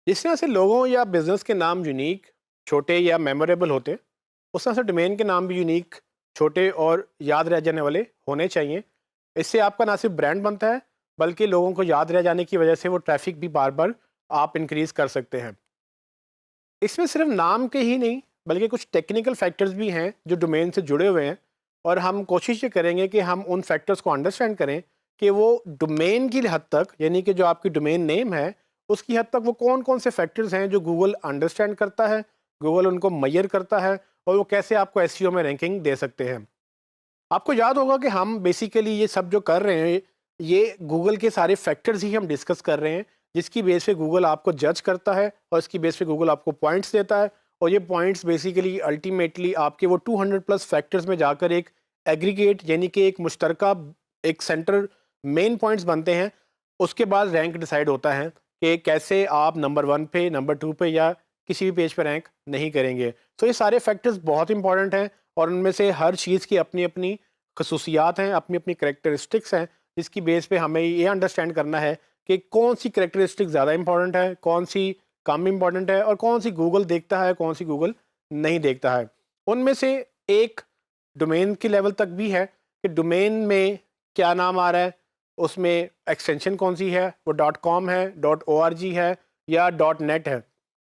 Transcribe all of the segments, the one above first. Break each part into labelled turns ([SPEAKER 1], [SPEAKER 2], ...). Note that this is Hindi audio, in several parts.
[SPEAKER 1] जिस तरह से लोगों या बिजनेस के नाम यूनिक, छोटे या मेमोरेबल होते, उस तरह से डोमेन के नाम भी यूनिक, छोटे और याद रह जाने वाले होने चाहिए। इससे आपका ना सिर्फ ब्रांड बनता है, बल्कि लोगों को याद रह जाने की वजह से वो ट्रैफिक भी बार बार आप इंक्रीज कर सकते हैं। इसमें सिर्फ नाम के ही नहीं, बल्कि कुछ टेक्निकल फैक्टर्स भी हैं जो डोमेन से जुड़े हुए हैं। और हम कोशिश ये करेंगे कि हम उन फैक्टर्स को अंडरस्टैंड करें कि वो डोमेन की हद तक, यानी कि जो आपकी डोमेन नेम है, उसकी हद तक वो कौन कौन से फैक्टर्स हैं जो गूगल अंडरस्टैंड करता है, गूगल उनको मैयर करता है, और वो कैसे आपको एसईओ में रैंकिंग दे सकते हैं। आपको याद होगा कि हम बेसिकली ये सब जो कर रहे हैं, ये गूगल के सारे फैक्टर्स ही हम डिस्कस कर रहे हैं, जिसकी बेस पे गूगल आपको जज करता है और इसकी बेस पे गूगल आपको पॉइंट्स देता है। और ये पॉइंट्स बेसिकली अल्टीमेटली आपके वो 200 प्लस फैक्टर्स में जाकर एक एग्रीगेट, यानी कि एक मुश्तरका, एक सेंटर मेन पॉइंट्स बनते हैं। उसके बाद रैंक डिसाइड होता है कि कैसे आप नंबर 1 पे, नंबर 2 पे या किसी भी पेज पे रैंक नहीं करेंगे। तो ये सारे फैक्टर्स बहुत इंपॉर्टेंट हैं, और उनमें से हर चीज़ की अपनी अपनी खसूसियात हैं, अपनी अपनी करेक्टरिस्टिक्स हैं, जिसकी बेस पे हमें ये अंडरस्टैंड करना है कि कौन सी करेक्टरिस्टिक ज़्यादा इंपॉर्टेंट है, कौन सी कम इंपॉर्टेंट है, और कौन सी गूगल देखता है, कौन सी गूगल नहीं देखता है। उनमें से एक डोमेन के लेवल तक भी है कि डोमेन में क्या नाम आ रहा है, उसमें एक्सटेंशन कौन सी है, वो डॉट कॉम है, डॉट ओ आर जी है, या डॉट नेट है।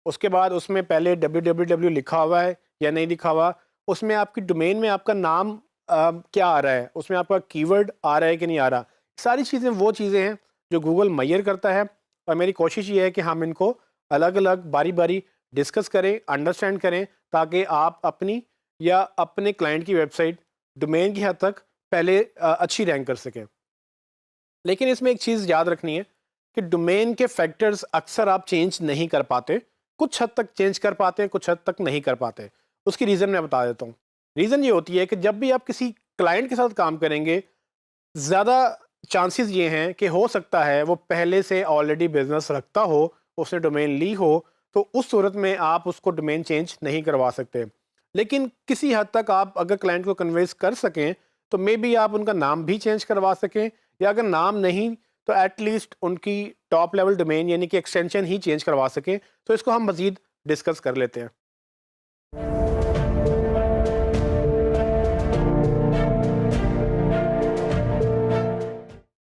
[SPEAKER 1] उसके बाद उसमें पहले www लिखा हुआ है या नहीं लिखा हुआ। उसमें आपकी डोमेन में आपका नाम क्या आ रहा है, उसमें आपका कीवर्ड आ रहा है कि नहीं आ रहा। सारी चीज़ें वो चीज़ें हैं जो गूगल मैयर करता है, और मेरी कोशिश ये है कि हम इनको अलग अलग बारी बारी डिस्कस करें, अंडरस्टैंड करें, ताकि आप अपनी या अपने क्लाइंट की वेबसाइट डोमेन की हद तक पहले अच्छी रैंक कर सकें। लेकिन इसमें एक चीज़ याद रखनी है कि डोमेन के फैक्टर्स अक्सर आप चेंज नहीं कर पाते। कुछ हद तक चेंज कर पाते हैं, कुछ हद तक नहीं कर पाते। उसकी रीज़न मैं बता देता हूँ। रीज़न ये होती है कि जब भी आप किसी क्लाइंट के साथ काम करेंगे, ज़्यादा चांसेस ये हैं कि हो सकता है वो पहले से ऑलरेडी बिज़नेस रखता हो, उसने डोमेन ली हो, तो उस सूरत में आप उसको डोमेन चेंज नहीं करवा सकते। लेकिन किसी हद तक आप अगर क्लाइंट को कन्विंस कर सकें, तो मे बी आप उनका नाम भी चेंज करवा सकें, या अगर नाम नहीं, तो एटलीस्ट उनकी टॉप लेवल डोमेन यानी कि एक्सटेंशन ही चेंज करवा सकें। तो इसको हम मज़ीद डिस्कस कर लेते हैं।